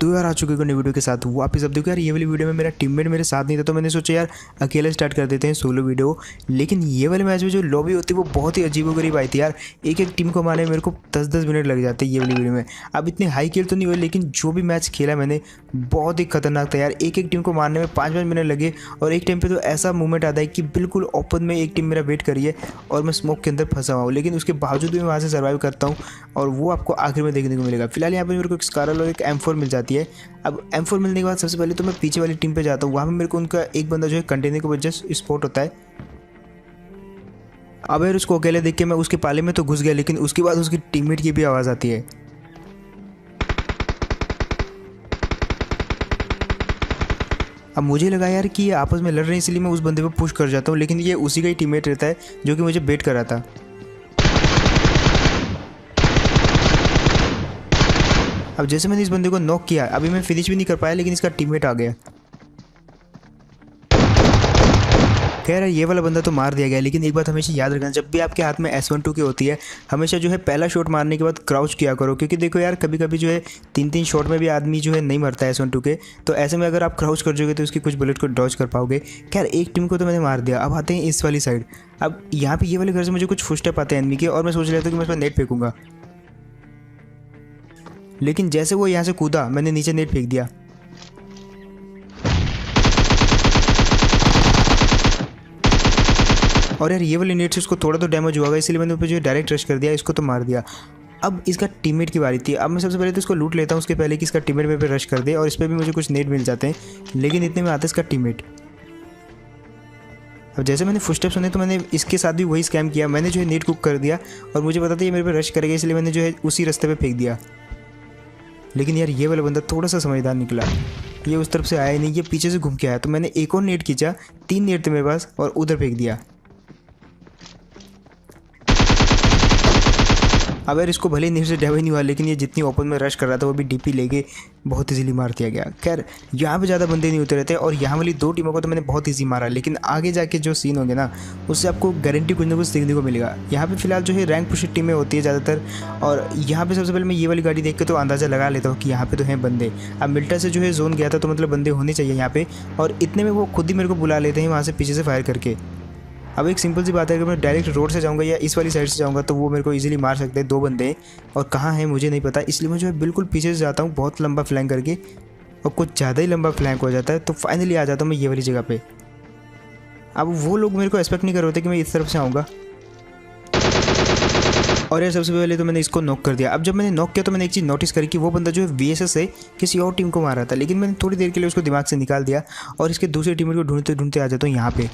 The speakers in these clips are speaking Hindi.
तो यार आ चुके हैं नई वीडियो के साथ वापस। अब देखो यार, ये वाली वीडियो में मेरा टीममेट मेरे साथ नहीं था, तो मैंने सोचा यार अकेले स्टार्ट कर देते हैं सोलो वीडियो। लेकिन ये वाले मैच में जो लॉबी होती है वो बहुत ही अजीबोगरीब आई थी यार। एक एक टीम को मारने में मेरे को 10-10 मिनट लग जाते हैं ये वाली वीडियो में। अब इतनी हाई किल तो नहीं हुई, लेकिन जो भी मैच खेला मैंने बहुत ही खतरनाक था यार। एक एक टीम को मारने में 5-5 मिनट लगे, और एक टाइम पे तो ऐसा मूवमेंट आता है कि बिल्कुल ओपन में एक टीम मेरा वेट करी है और मैं स्मोक के अंदर फंसा हुआ हूँ, लेकिन उसके बावजूद भी मैं वहाँ से सर्वाइव करता हूँ, और वो आपको आखिर में देखने को मिलेगा। फिलहाल यहाँ पे मेरे को एक स्कारल और एक M4 मिल जाती है। अब M4 मिलने के बाद सबसे पहले तो मैं पीछे वाली टीम पे जाता हूँ। वहाँ पे मेरे को उनका एक बंदा जो है कंटेनर के वजह से स्पॉट होता है। अब यार उसको अकेले देख के मैं उसके पाले में तो घुस गया, लेकिन उसके बाद उसकी टीममेट की भी आवाज़ आती है। अब मुझे लगा यार कि ये आपस में लड़ रहे हैं, इसलिए मैं उस बंदे पे पुश कर जाता हूँ, लेकिन ये उसी का ही टीममेट रहता है जो कि मुझे बेट कर रहा था। अब जैसे मैंने इस बंदे को नॉक किया, अभी मैं फिनिश भी नहीं कर पाया, लेकिन इसका टीममेट आ गया। खैर ये वाला बंदा तो मार दिया गया, लेकिन एक बात हमेशा याद रखना, जब भी आपके हाथ में S12 होती है, हमेशा जो है पहला शॉट मारने के बाद क्राउच किया करो, क्योंकि देखो यार कभी कभी जो है 3-3 शॉट में भी आदमी जो है नहीं मरता है S12 के। तो ऐसे में अगर आप क्राउच कर जाओगे तो उसकी कुछ बुलेट को डॉज कर पाओगे। खैर एक टीम को तो मैंने मार दिया। अब आते हैं इस वाली साइड। अब यहाँ पे ये वाले घर से मुझे कुछ फुटस्टेप आते हैं एनिमी के, और मैं सोच रहा था कि मैं इस पर नेट फेंकूंगा, लेकिन जैसे वो यहाँ से कूदा मैंने नीचे नेट फेंक दिया। और यार ये वाली नेट से उसको थोड़ा तो डैमेज हुआ, इसलिए मैंने ऊपर जो है डायरेक्ट रश कर दिया, इसको तो मार दिया। अब इसका टीममेट की बारी थी। अब मैं सबसे पहले तो इसको लूट लेता हूँ, उसके पहले कि इसका टीममेट मेरे पे रश कर दे, और इस पर भी मुझे कुछ नेट मिल जाते हैं, लेकिन इतने में आता है इसका टीममेट। अब जैसे मैंने फुटस्टेप सुने तो मैंने इसके साथ भी वही स्कैम किया। मैंने जो है नेट कुक कर दिया, और मुझे पता था ये मेरे पे रश करेगा, इसलिए मैंने जो है उसी रास्ते पे फेंक दिया। लेकिन यार ये वाला बंदा थोड़ा सा समझदार निकला, ये उस तरफ से आया नहीं, ये पीछे से घूम के आया। तो मैंने एक और नेट खींचा, 3 नेट थे मेरे पास, और उधर फेंक दिया। अब यार इसको भले नेट से डैमेज नहीं हुआ, लेकिन ये जितनी ओपन में रश कर रहा था वो भी डीपी लेके बहुत इजीली मार दिया गया। खैर यहाँ पे ज़्यादा बंदे नहीं होते रहते, और यहाँ वाली 2 टीमों को तो मैंने बहुत इजी मारा, लेकिन आगे जाके जो सीन होंगे ना, उससे आपको गारंटी कुछ ना कुछ सीखने को मिलेगा। यहाँ पे फिलहाल जो है रैंक पुश टीमें होती है ज़्यादातर, और यहाँ पे सबसे पहले मैं ये वाली गाड़ी देख के तो अंदाज़ा लगा लेता हूँ कि यहाँ पे तो हैं बंदे। अब मिल्टा से जो है जोन गया था, तो मतलब बंदे होने चाहिए यहाँ पे, और इतने में वो खुद ही मेरे को बुला लेते हैं वहाँ से पीछे से फायर करके। अब एक सिंपल सी बात है कि मैं डायरेक्ट रोड से जाऊंगा या इस वाली साइड से जाऊंगा तो वो मेरे को इजीली मार सकते हैं 2 बंदे, और कहाँ हैं मुझे नहीं पता, इसलिए मैं जो है बिल्कुल पीछे से जाता हूँ बहुत लंबा फ्लैंक करके, और कुछ ज़्यादा ही लंबा फ्लैंक हो जाता है। तो फाइनली आ जाता हूँ मैं ये वाली जगह पे। अब वो लोग मेरे को एक्सपेक्ट नहीं कर रहे थे कि मैं इस तरफ से आऊँगा, और यार सबसे पहले तो मैंने इसको नॉक कर दिया। अब जब मैंने नॉक किया तो मैंने एक चीज़ नोटिस करी कि वो बंदा जो है VSS से किसी और टीम को मार रहा था, लेकिन मैंने थोड़ी देर के लिए उसको दिमाग से निकाल दिया, और इसके दूसरे टीममेट को ढूंढते ढूंढते आ जाता हूँ यहाँ पे।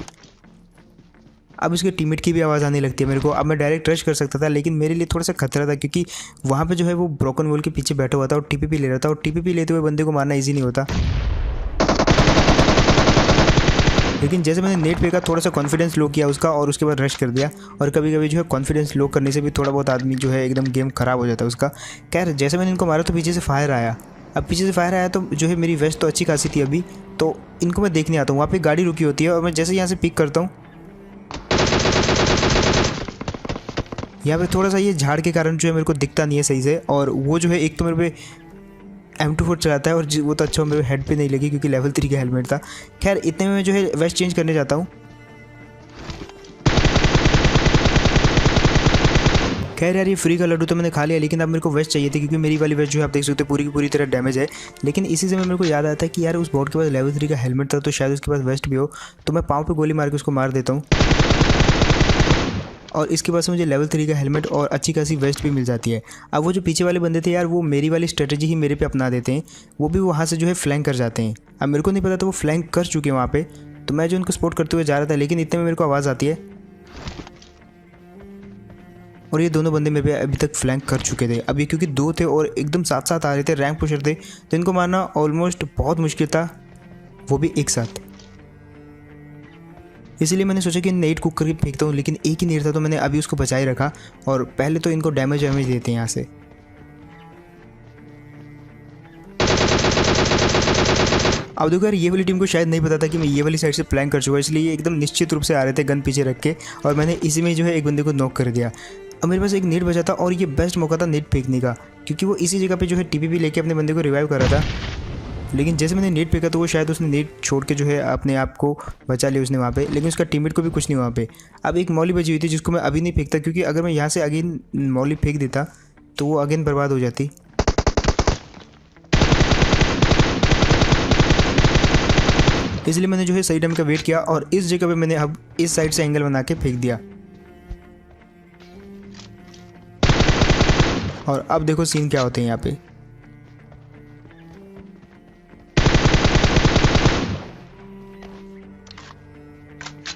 अब इसके टीममेट की भी आवाज़ आने लगती है मेरे को। अब मैं डायरेक्ट रश कर सकता था, लेकिन मेरे लिए थोड़ा सा खतरा था, क्योंकि वहाँ पे जो है वो ब्रोकन वॉल के पीछे बैठा हुआ था और TPP ले रहा था, और TPP लेते हुए बंदे को मारना इजी नहीं होता। लेकिन जैसे मैंने नेट फेंका, थोड़ा सा कॉन्फिडेंस लो किया उसका, और उसके बाद रश कर दिया। और कभी कभी जो है कॉन्फिडेंस लो करने से भी थोड़ा बहुत आदमी जो है एकदम गेम ख़राब हो जाता है उसका। खैर जैसे मैंने इनको मारा तो पीछे से फायर आया। अब पीछे से फायर आया तो जो है मेरी वेस्ट तो अच्छी खासी थी अभी, तो इनको मैं देखने आता हूँ। वहाँ पर गाड़ी रुकी होती है, और मैं जैसे यहाँ से पिक करता हूँ, यहाँ पे थोड़ा सा ये झाड़ के कारण जो है मेरे को दिखता नहीं है सही से, और वो जो है एक तो मेरे पे M24 चलाता है, और वो तो अच्छा मेरे हेड पे नहीं लगी क्योंकि लेवल 3 का हेलमेट था। खैर इतने में मैं जो है वेस्ट चेंज करने जाता हूँ। खैर यार ये फ्री का लड्डू तो मैंने खा लिया, लेकिन अब मेरे को वेस्ट चाहिए थी, क्योंकि मेरी वाली वेस्ट जो है आप देख सकते हो पूरी की पूरी तरह डैमेज है। लेकिन इसी समय मेरे को याद आता है कि यार उस बॉट के पास लेवल 3 का हेलमेट था, तो शायद उसके पास वेस्ट भी हो, तो मैं पाँव पे गोली मार के उसको मार देता हूँ, और इसके पास मुझे लेवल 3 का हेलमेट और अच्छी खासी वेस्ट भी मिल जाती है। अब वो जो पीछे वाले बंदे थे यार, वो मेरी वाली स्ट्रेटजी ही मेरे पे अपना देते हैं, वो भी वहाँ से जो है फ्लैंक कर जाते हैं। अब मेरे को नहीं पता था वो फ्लैंक कर चुके हैं वहाँ पे, तो मैं जो उनको सपोर्ट करते हुए जा रहा था, लेकिन इतने में मेरे को आवाज़ आती है, और ये दोनों बंदे मेरे पे अभी तक फ्लैंक कर चुके थे। अब ये क्योंकि 2 थे और एकदम साथ साथ आ रहे थे, रैंक पुशर थे, तो इनको मारना ऑलमोस्ट बहुत मुश्किल था, वो भी एक साथ। इसलिए मैंने सोचा कि नेट कुक करके फेंकता हूँ, लेकिन एक ही नेट था, तो मैंने अभी उसको बचाए रखा, और पहले तो इनको डैमेज देते हैं यहाँ से। अब देखो यार ये वाली टीम को शायद नहीं पता था कि मैं ये वाली साइड से प्लान कर चुका, इसलिए ये एकदम निश्चित रूप से आ रहे थे गन पीछे रख के, और मैंने इसी में जो है एक बंदे को नॉक कर दिया। अब मेरे पास एक नेट बचा था, और ये बेस्ट मौका था नेट फेंकने का, क्योंकि वो इसी जगह पे जो है TPP लेके अपने बंदे को रिवाइव कर रहा था। लेकिन जैसे मैंने नेट फेंका तो वो शायद उसने नेट छोड़ के जो है अपने आप को बचा लिया उसने वहाँ पे, लेकिन उसका टीममेट को भी कुछ नहीं वहाँ पे। अब एक मौली बची हुई थी जिसको मैं अभी नहीं फेंकता, क्योंकि अगर मैं यहाँ से अगेन मौली फेंक देता तो वो अगेन बर्बाद हो जाती। इसलिए मैंने जो है सही टाइम का वेट किया और इस जगह पे मैंने अब इस साइड से एंगल बना के फेंक दिया। और अब देखो सीन क्या होते हैं यहाँ पे।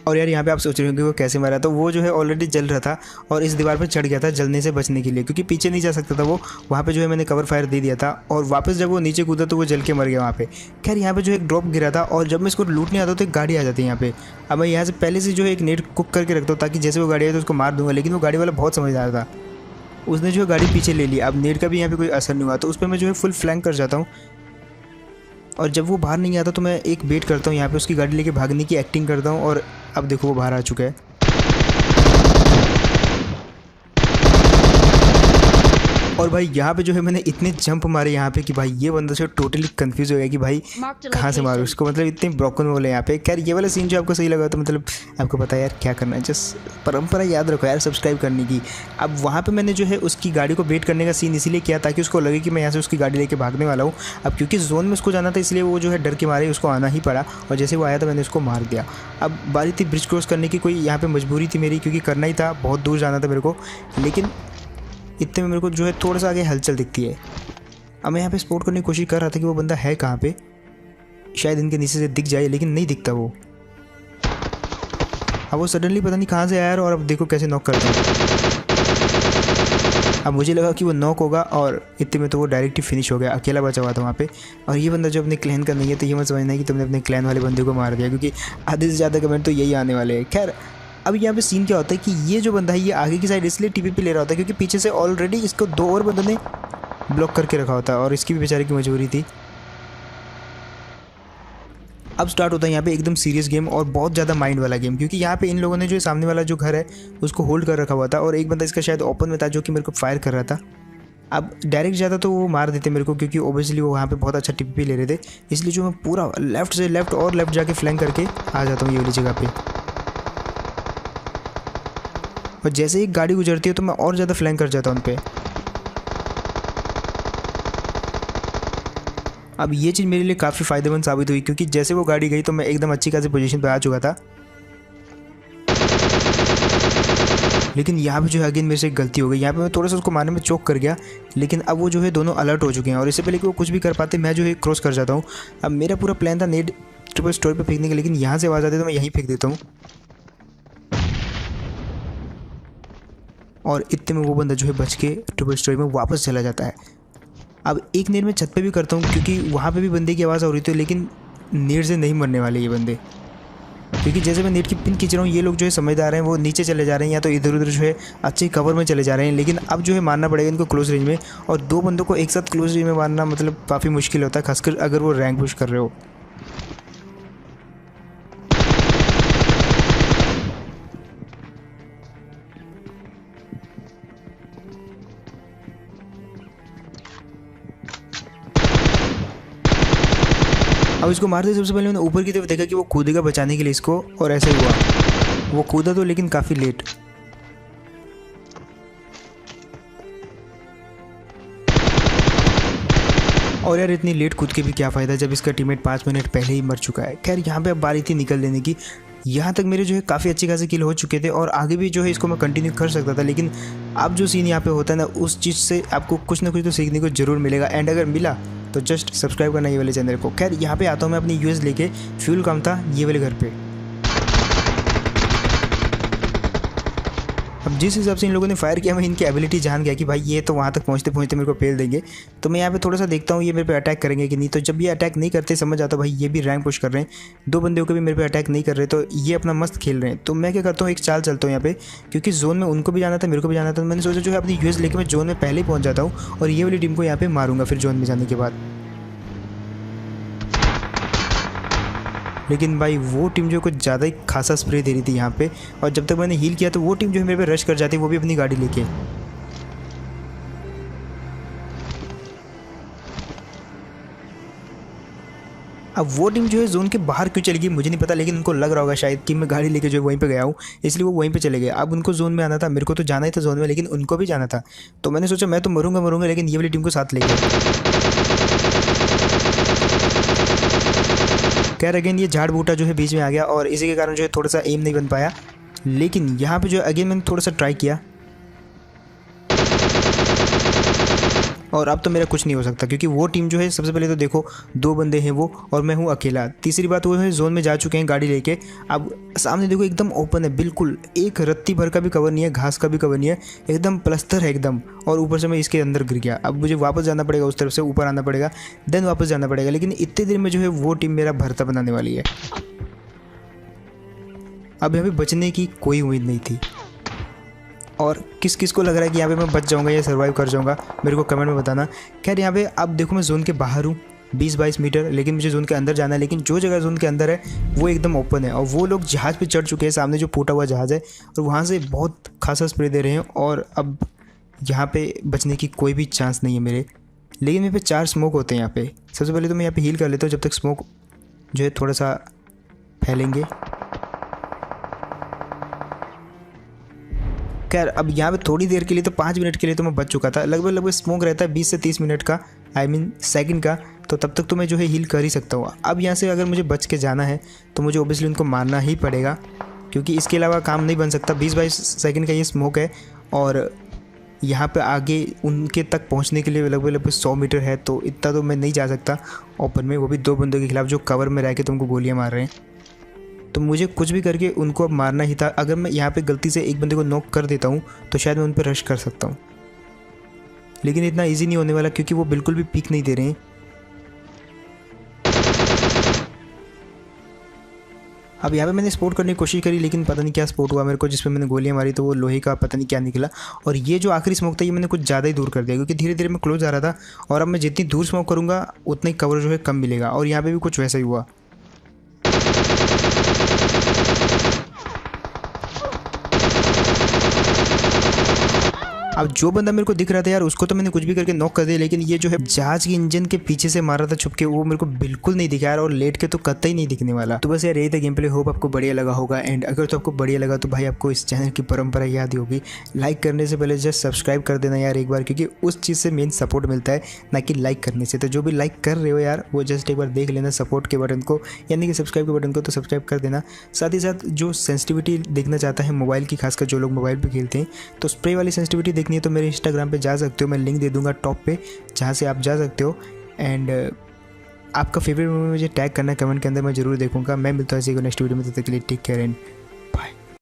और यार यहाँ पे आप सोच रहे हो कि वो कैसे मारा, तो वो जो है ऑलरेडी जल रहा था और इस दीवार पर चढ़ गया था जलने से बचने के लिए, क्योंकि पीछे नहीं जा सकता था वो। वहाँ पे जो है मैंने कवर फायर दे दिया था और वापस जब वो नीचे कूदा तो वो जल के मर गया वहाँ पे। खैर यहाँ पे जो एक ड्रॉप गिरा था और जब मैं इसको लूटने आता तो एक गाड़ी आ जाती है यहाँ पे। अब मैं यहाँ से पहले से जो है एक नेट कुक करके रखता हूँ ताकि जैसे वो गाड़ी आए तो उसको मार दूंगा, लेकिन वो गाड़ी वाला बहुत समझदार था, उसने जो है गाड़ी पीछे ले ली। अब नेट का भी यहाँ पे कोई असर नहीं हुआ, तो उस पर मैं जो है फुल फ्लैंक कर जाता हूँ। और जब वो बाहर नहीं आता तो मैं एक वेट करता हूँ यहाँ पे, उसकी गाड़ी लेके भागने की एक्टिंग करता हूँ। और अब देखो वो बाहर आ चुका है। और भाई यहाँ पे जो है मैंने इतने जंप मारे यहाँ पे कि भाई ये बंदा जो टोटली कंफ्यूज हो गया कि भाई कहाँ से मारूँ उसको, मतलब इतने ब्रोकन बोले यहाँ पे। खैर ये वाला सीन जो आपको सही लगा तो मतलब आपको पता है यार क्या करना है, जस्ट परंपरा याद रखो यार सब्सक्राइब करने की। अब वहाँ पे मैंने जो है उसकी गाड़ी को वेट करने का सीन इसीलिए किया ताकि उसको लगे कि मैं यहाँ से उसकी गाड़ी लेके भागने वाला हूँ। अब क्योंकि जोन में उसको जाना था इसलिए वो जो है डर के मारे उसको आना ही पड़ा, और जैसे वो आया था मैंने उसको मार दिया। अब बारी थी ब्रिज क्रॉस करने की, कोई यहाँ पे मजबूरी थी मेरी क्योंकि करना ही था, बहुत दूर जाना था मेरे को। लेकिन इतने में मेरे को जो है थोड़ा सा आगे हलचल दिखती है। अब मैं यहाँ पे स्पॉट करने की कोशिश कर रहा था कि वो बंदा है कहाँ पे, शायद इनके नीचे से दिख जाए, लेकिन नहीं दिखता वो। अब वो सडनली पता नहीं कहाँ से आया और अब देखो कैसे नॉक करता है। अब मुझे लगा कि वो नॉक होगा और इतने में तो वो डायरेक्ट ही फिनिश हो गया, अकेला बचा हुआ था वहाँ पे। और ये बंदा जो अपने क्लैन का नहीं है तो ये मत समझना कि तुमने अपने क्लैन वाले बंदे को मार दिया, क्योंकि आधे से ज़्यादा कमेंट तो यही आने वाले हैं। खैर अब यहाँ पे सीन क्या होता है कि ये जो बंदा है ये आगे की साइड इसलिए टीपीपी ले रहा होता है क्योंकि पीछे से ऑलरेडी इसको 2 और बंदों ने ब्लॉक करके रखा होता है और इसकी भी बेचारे की मजबूरी थी। अब स्टार्ट होता है यहाँ पे एकदम सीरियस गेम और बहुत ज़्यादा माइंड वाला गेम, क्योंकि यहाँ पे इन लोगों ने जो सामने वाला जो घर है उसको होल्ड कर रखा हुआ था और एक बंदा इसका शायद ओपन में था जो कि मेरे को फायर कर रहा था। अब डायरेक्ट जाता तो वो मार देते मेरे को, क्योंकि ओबियसली वो वहाँ पे बहुत अच्छा टीपीपी ले रहे थे। इसलिए जो मैं पूरा लेफ्ट से लेफ्ट और लेफ्ट जाके फ्लैंक करके आ जाता हूँ ये वाली जगह पे। और जैसे ही गाड़ी गुजरती है तो मैं और ज़्यादा फ्लैंक कर जाता हूँ उन पे। अब ये चीज़ मेरे लिए काफ़ी फ़ायदेमंद साबित हुई, क्योंकि जैसे वो गाड़ी गई तो मैं एकदम अच्छी खासी पोजीशन पे आ चुका था। लेकिन यहाँ पे जो है अगेन मेरे से एक गलती हो गई, यहाँ पे मैं थोड़ा सा उसको मारने में चौक कर गया। लेकिन अब वो जो है दोनों अलर्ट हो चुके हैं और इससे पहले कि वो कुछ भी कर पाते मैं जो है क्रॉस कर जाता हूँ। अब मेरा पूरा प्लान था नेट ट्रिपल स्टोर पे फेंकने का, लेकिन यहाँ से आवाज़ आती है तो मैं यहीं फेंक देता हूँ। और इतने में वो बंदा जो है बच के ट्रिपल स्टोरी में वापस चला जाता है। अब एक नेट में छत पे भी करता हूँ क्योंकि वहाँ पे भी बंदे की आवाज़ हो रही थी, लेकिन नेट से नहीं मरने वाले ये बंदे, क्योंकि जैसे मैं नेट की पिन खींच रहा हूँ ये लोग जो है समझदार हैं, वो नीचे चले जा रहे हैं या तो इधर उधर जो है अच्छे कवर में चले जा रहे हैं। लेकिन अब जो है मारना पड़ेगा इनको क्लोज रेंज में, और 2 बंदों को एक साथ क्लोज रेंज में मारना मतलब काफ़ी मुश्किल होता है, खासकर अगर वो रैंक पुश कर रहे हो। अब इसको मारते सबसे पहले मैंने ऊपर की तरफ देखा कि वो कूदेगा बचाने के लिए इसको, और ऐसे हुआ वो कूदा तो, लेकिन काफ़ी लेट। और यार इतनी लेट कूद के भी क्या फ़ायदा जब इसका टीममेट 5 मिनट पहले ही मर चुका है। खैर यहाँ पे अब बारी थी निकल लेने की। यहाँ तक मेरे जो है काफ़ी अच्छे खासे किल हो चुके थे और आगे भी जो है इसको मैं कंटिन्यू कर सकता था, लेकिन अब जो सीन यहाँ पे होता है ना उस चीज़ से आपको कुछ ना कुछ तो सीखने को ज़रूर मिलेगा, एंड अगर मिला तो जस्ट सब्सक्राइब करना ये वाले चैनल को। खैर यहाँ पे आता हूँ मैं अपनी यूएस लेके, फ्यूल कम था ये वाले घर पे। अब जिस हिसाब से इन लोगों ने फायर किया मैं इनकी एबिलिटी जान गया कि भाई ये तो वहाँ तक पहुँचते पहुँचते मेरे को पेल देंगे। तो मैं यहाँ पे थोड़ा सा देखता हूँ ये मेरे पे अटैक करेंगे कि नहीं। तो जब ये अटैक नहीं करते समझ आता भाई ये भी रैंक पुश कर रहे हैं, 2 बंदों को भी मेरे पे अटैक नहीं कर रहे, तो ये अपना मस्त खेल रहे हैं। तो मैं क्या करता हूँ एक चाल चलता हूँ यहाँ पे, क्योंकि जोन में उनको भी जाना था मेरे को भी जाना था। तो मैंने सोचा जो है अपनी यूएस लेके मैं जोन में पहले ही पहुँच जाता हूँ और ये वाली टीम को यहाँ पे मारूंगा फिर जोन में जाने के बाद। लेकिन भाई वो टीम जो कुछ ज़्यादा ही खासा स्प्रे दे रही थी यहाँ पे, और जब तक मैंने हील किया तो वो टीम जो है मेरे पे रश कर जाती, वो भी अपनी गाड़ी लेके। अब वो टीम जो है जोन के बाहर क्यों चली गई मुझे नहीं पता, लेकिन उनको लग रहा होगा शायद कि मैं गाड़ी लेके जो है वहीं पे गया हूँ, इसलिए वो वहीं पे चले गए। अब उनको जोन में आना था, मेरे को तो जाना ही था जोन में, लेकिन उनको भी जाना था। तो मैंने सोचा मैं तो मरूंगा, लेकिन ये वाली टीम को साथ ले गया। खैर अगेन ये झाड़ बूटा जो है बीच में आ गया और इसी के कारण जो है थोड़ा सा एम नहीं बन पाया। लेकिन यहाँ पे जो है अगेन मैंने थोड़ा सा ट्राई किया और अब तो मेरा कुछ नहीं हो सकता, क्योंकि वो टीम जो है सबसे पहले तो देखो 2 बंदे हैं वो और मैं हूँ अकेला। तीसरी बात वो है जोन में जा चुके हैं गाड़ी लेके। अब सामने देखो एकदम ओपन है, बिल्कुल एक रत्ती भर का भी कवर नहीं है, घास का भी कवर नहीं है, एकदम प्लस्तर है एकदम। और ऊपर से मैं इसके अंदर गिर गया। अब मुझे वापस जाना पड़ेगा, उस तरफ से ऊपर आना पड़ेगा, देन वापस जाना पड़ेगा। लेकिन इतने देर में जो है वो टीम मेरा भरता बनाने वाली है। अब यहाँ पे बचने की कोई उम्मीद नहीं थी। और किस किस को लग रहा है कि यहाँ पे मैं बच जाऊँगा या सर्वाइव कर जाऊँगा, मेरे को कमेंट में बताना। खैर यहाँ पे अब देखो मैं जोन के बाहर हूँ 20-22 मीटर, लेकिन मुझे जोन के अंदर जाना है। लेकिन जो जगह जोन के अंदर है वो एकदम ओपन है और वो लोग जहाज़ पे चढ़ चुके हैं, सामने जो फूटा हुआ जहाज़ है, और वहाँ से बहुत खासा स्प्रे दे रहे हैं। और अब यहाँ पे बचने की कोई भी चांस नहीं है मेरे। लेकिन मेरे पे 4 स्मोक होते हैं यहाँ पे। सबसे पहले तो मैं यहाँ पे हील कर लेता हूँ जब तक स्मोक जो है थोड़ा सा फैलेंगे। खैर अब यहाँ पे थोड़ी देर के लिए तो 5 मिनट के लिए तो मैं बच चुका था। लगभग स्मोक रहता है 20 से 30 मिनट का, आई मीन सेकंड का, तो तब तक तो मैं जो है हील कर ही सकता हूँ। अब यहाँ से अगर मुझे बच के जाना है तो मुझे ओबियसली उनको मारना ही पड़ेगा, क्योंकि इसके अलावा काम नहीं बन सकता। 20-22 सेकंड का ये स्मोक है और यहाँ पे आगे उनके तक पहुँचने के लिए लगभग 100 मीटर है, तो इतना तो मैं नहीं जा सकता ओपन में, वो भी 2 बंदों के खिलाफ जो कवर में रह के तुमको गोलियाँ मार रहे हैं। तो मुझे कुछ भी करके उनको अब मारना ही था। अगर मैं यहाँ पे गलती से एक बंदे को नॉक कर देता हूँ तो शायद मैं उन पर रश कर सकता हूँ, लेकिन इतना इजी नहीं होने वाला क्योंकि वो बिल्कुल भी पीक नहीं दे रहे हैं। अब यहाँ पे मैंने स्पोर्ट करने की कोशिश करी, लेकिन पता नहीं क्या स्पोर्ट हुआ मेरे को, जिसमें मैंने गोलियाँ मारी तो वो लोहे का पता नहीं क्या निकला। और ये जो आखिरी स्मोक था ये मैंने कुछ ज़्यादा ही दूर कर दिया, क्योंकि धीरे धीरे मैं क्लोज आ रहा था और अब मैं जितनी दूर स्मोक करूँगा उतना ही कवर जो है कम मिलेगा। और यहाँ पर भी कुछ वैसा ही हुआ। अब जो बंदा मेरे को दिख रहा था यार उसको तो मैंने कुछ भी करके नॉक कर दिया, लेकिन ये जो है जहाज की इंजन के पीछे से मारा था छुप के, वो मेरे को बिल्कुल नहीं दिखा यार, और लेट के तो कतई नहीं दिखने वाला। तो बस यार यही था गेम प्ले। होप आपको बढ़िया लगा होगा। एंड अगर तो आपको बढ़िया लगा तो भाई आपको इस चैनल की परंपरा याद होगी, लाइक करने से पहले जस्ट सब्सक्राइब कर देना यार एक बार, क्योंकि उस चीज़ से मेन सपोर्ट मिलता है, ना कि लाइक करने से। तो जो भी लाइक कर रहे हो यार वो जस्ट एक बार देख लेना सपोर्ट के बटन को, यानी कि सब्सक्राइब के बटन को, तो सब्सक्राइब कर देना। साथ ही साथ जो सेंसिटिविटी देखना चाहता है मोबाइल की, खासकर जो लोग मोबाइल पर खेलते हैं, तो स्प्रे वाली सेंसिटिविटी देखनी है तो मेरे इंस्टाग्राम पे जा सकते हो, मैं लिंक दे दूंगा टॉप पे जहाँ से आप जा सकते हो। एंड आपका फेवरेट मूवी मुझे टैग करना कमेंट के अंदर, मैं जरूर देखूंगा। मैं मिलता हूँ ऐसे नेक्स्ट वीडियो में, तब तक के लिए टेक केयर एंड